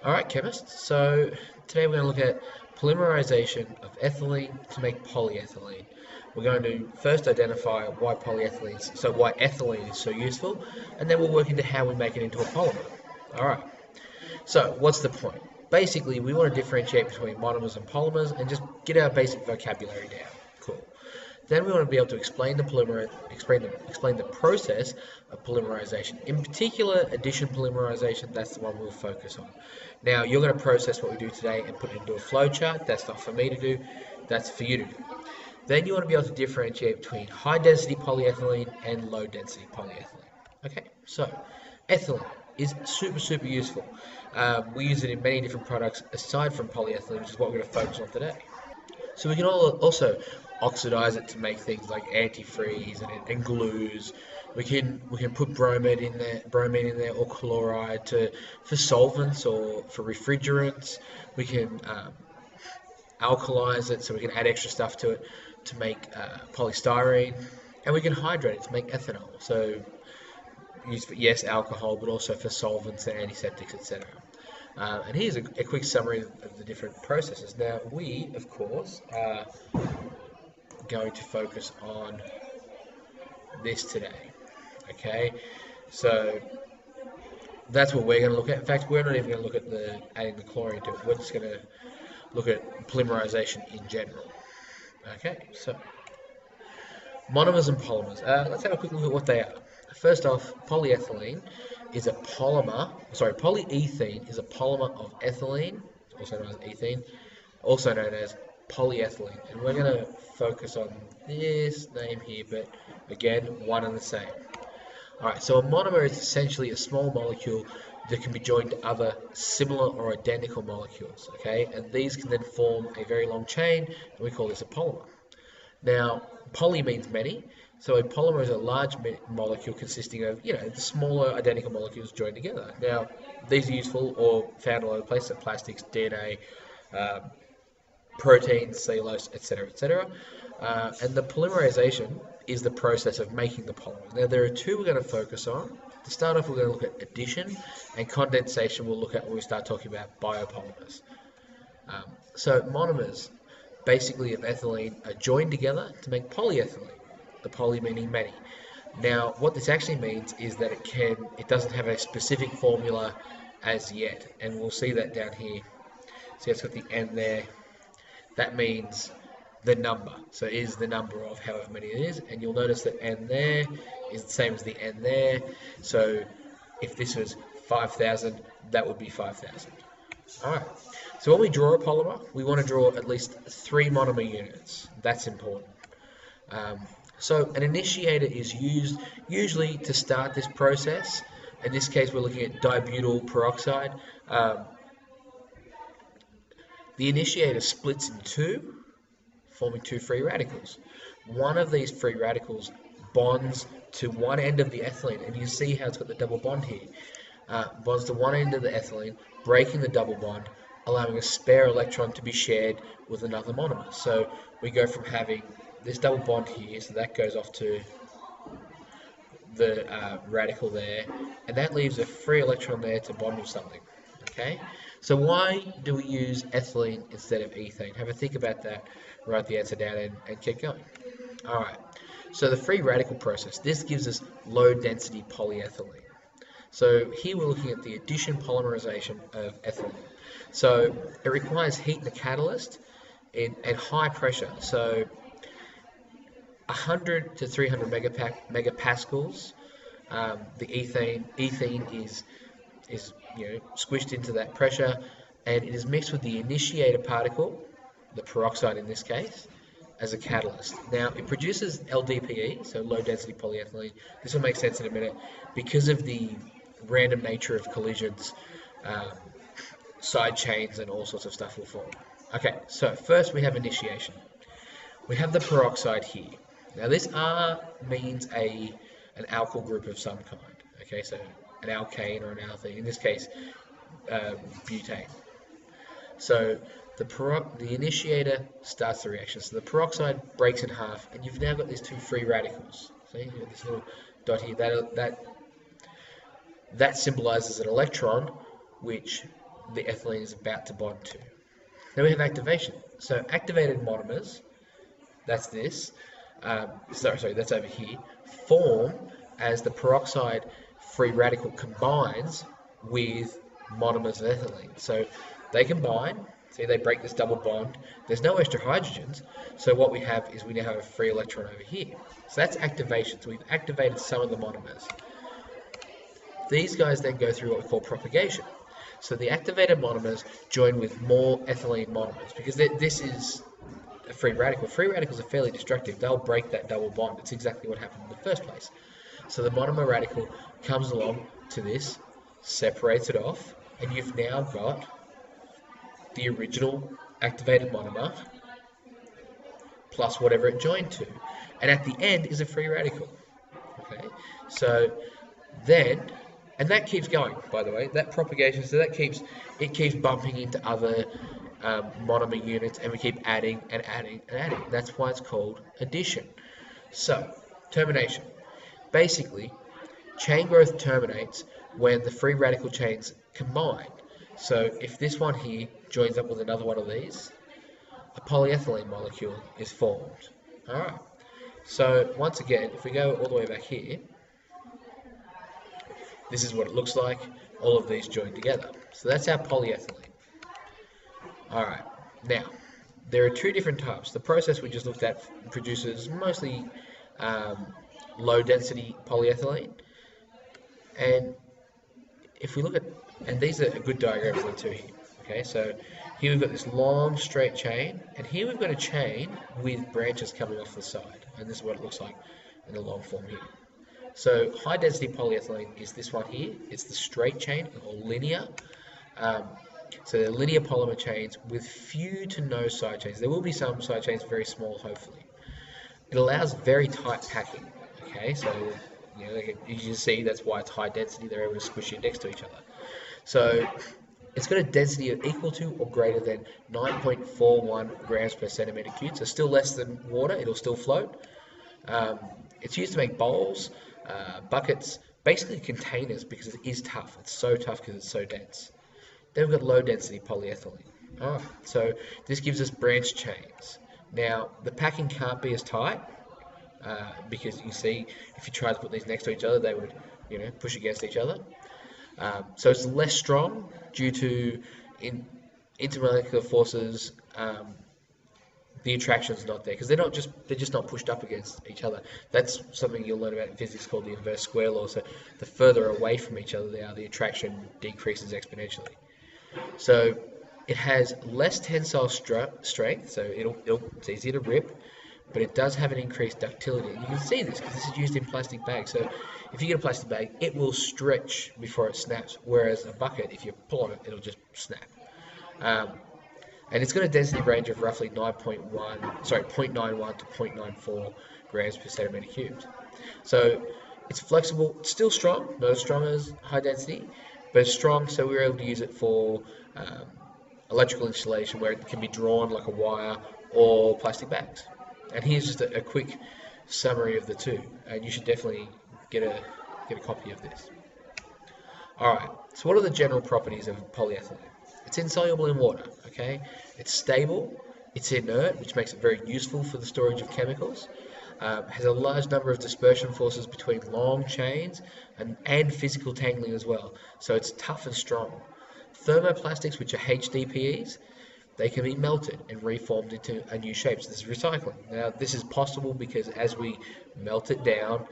Alright chemists, so today we're going to look at polymerization of ethylene to make polyethylene. We're going to first identify why ethylene is so useful, and then we'll work into how we make it into a polymer. Alright, so what's the point? Basically, we want to differentiate between monomers and polymers and just get our basic vocabulary down. Cool. Then we want to be able to explain the process of polymerization. In particular, addition polymerization, that's the one we'll focus on. Now, you're going to process what we do today and put it into a flow chart. That's not for me to do, that's for you to do. Then you want to be able to differentiate between high density polyethylene and low density polyethylene. Okay, so ethylene is super useful. We use it in many different products aside from polyethylene, which is what we're going to focus on today. So we can also oxidize it to make things like antifreeze and glues. We can put bromine in there or chloride for solvents or for refrigerants. We can alkalize it, so we can add extra stuff to it to make polystyrene, and we can hydrate it to make ethanol. So used for, yes, alcohol, but also for solvents and antiseptics, etc. And here's a quick summary of the different processes. Now, we, of course, are going to focus on this today. Okay, so that's what we're going to look at. In fact, we're not even going to look at adding the chlorine to it. We're just going to look at polymerization in general. Okay, so monomers and polymers. Let's have a quick look at what they are. First off, polyethylene is a polymer. Polyethylene is a polymer of ethylene, also known as ethene, also known as polyethylene. And we're going to focus on this name here, but again, one and the same. Alright, so a monomer is essentially a small molecule that can be joined to other similar or identical molecules, okay? And these can then form a very long chain, and we call this a polymer. Now, poly means many, so a polymer is a large molecule consisting of, the smaller identical molecules joined together. Now, these are useful or found all over the place, so plastics, DNA, proteins, cellulose, etc., etc. And the polymerization is the process of making the polymer. Now, there are two we're going to focus on. To start off, we're going to look at addition, and condensation we'll look at when we start talking about biopolymers. So monomers, basically of ethylene, are joined together to make polyethylene, the poly meaning many. Now, what this actually means is that it doesn't have a specific formula as yet, and we'll see that down here. See, it's got the N there. That means the number. So it is the number of however many it is, and you'll notice that N there is the same as the N there. So if this was 5,000, that would be 5,000. Alright, so when we draw a polymer, we want to draw at least 3 monomer units. That's important. So an initiator is used usually to start this process. In this case, we're looking at dibutyl peroxide. The initiator splits in two, forming 2 free radicals. One of these free radicals bonds to one end of the ethylene, and you see how it's got the double bond here. Bonds to one end of the ethylene, breaking the double bond, allowing a spare electron to be shared with another monomer. So we go from having this double bond here, so that goes off to the radical there, and that leaves a free electron there to bond with something. Okay, so why do we use ethylene instead of ethane? Have a think about that, write the answer down, and keep going. Alright, so the free radical process, this gives us low density polyethylene. So here we're looking at the addition polymerization of ethylene. So it requires heat in a catalyst at high pressure, so 100 to 300 megapascals. The ethene is squished into that pressure, and it is mixed with the initiator particle, the peroxide in this case, as a catalyst. Now, it produces LDPE, so low density polyethylene. This will make sense in a minute. Because of the random nature of collisions, side chains and all sorts of stuff will form. Okay, so first we have initiation. We have the peroxide here. Now this R means an alkyl group of some kind. Okay, so an alkane or an althene, in this case butane. So the initiator starts the reaction. So the peroxide breaks in half, and you've now got these 2 free radicals. See, you've got this little dot here. That symbolizes an electron, which the ethylene is about to bond to. Then we have activation. So activated monomers, that's this, sorry, that's over here, form as the peroxide free radical combines with monomers of ethylene. So they combine, see they break this double bond, there's no extra hydrogens, so what we have is we now have a free electron over here. So that's activation, so we've activated some of the monomers. These guys then go through what we call propagation. So the activated monomers join with more ethylene monomers, because this is a free radical. Free radicals are fairly destructive. They'll break that double bond. It's exactly what happened in the first place. So the monomer radical comes along to this, separates it off, and you've now got the original activated monomer plus whatever it joined to. And at the end is a free radical. Okay, so then, and that keeps going, by the way, that propagation, so that keeps bumping into other monomer units, and we keep adding and adding and adding. That's why it's called addition. So, termination. Basically, chain growth terminates when the free radical chains combine. So if this one here joins up with another one of these, a polyethylene molecule is formed. Alright, so once again, if we go all the way back here, this is what it looks like, all of these joined together. So that's our polyethylene. Alright, now, there are two different types. The process we just looked at produces mostly low density polyethylene, and if we look at, and these are good diagrams of the two here, okay, so here we've got this long straight chain, and here we've got a chain with branches coming off the side, and this is what it looks like in the long form here. So high density polyethylene is this one here, it's the straight chain, or linear. So they're linear polymer chains with few to no side chains. There will be some side chains, very small, hopefully. It allows very tight packing, okay, so you know, you can see that's why it's high density, they're able to squish it next to each other. So it's got a density of equal to or greater than 9.41 grams per centimeter cubed, so still less than water, it'll still float. It's used to make bowls, buckets, basically containers, because it is tough. It's so tough because it's so dense. Then we've got low density polyethylene. Alright, so this gives us branched chains. Now, the packing can't be as tight, because you see, if you try to put these next to each other, they would, you know, push against each other. So it's less strong due to intermolecular forces. The attraction's not there because they're just not pushed up against each other. That's something you'll learn about in physics called the inverse square law. So the further away from each other they are, the attraction decreases exponentially. So it has less tensile strength, so it's easier to rip, but it does have an increased ductility. And you can see this because this is used in plastic bags. So if you get a plastic bag, it will stretch before it snaps, whereas a bucket, if you pull on it, it'll just snap. And it's got a density range of roughly 0.91 to 0.94 grams per centimeter cubed. So it's flexible, it's still strong, not as strong as high density, but it's strong, so we're able to use it for electrical installation where it can be drawn like a wire or plastic bags. And here's just a quick summary of the two, and you should definitely get a copy of this. Alright, so what are the general properties of polyethylene? It's insoluble in water, okay? It's stable, it's inert, which makes it very useful for the storage of chemicals. Has a large number of dispersion forces between long chains and physical tangling as well. So it's tough and strong. Thermoplastics, which are HDPEs, they can be melted and reformed into a new shape. So this is recycling. Now, this is possible because as we melt it down,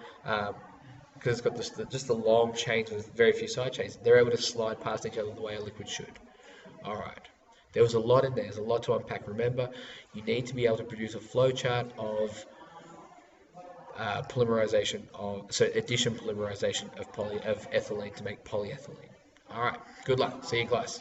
because it's got just the long chains with very few side chains, they're able to slide past each other the way a liquid should. Alright, there was a lot in there. There's a lot to unpack. Remember, you need to be able to produce a flowchart of polymerization, addition polymerization of ethylene to make polyethylene. Alright, good luck. See you in class.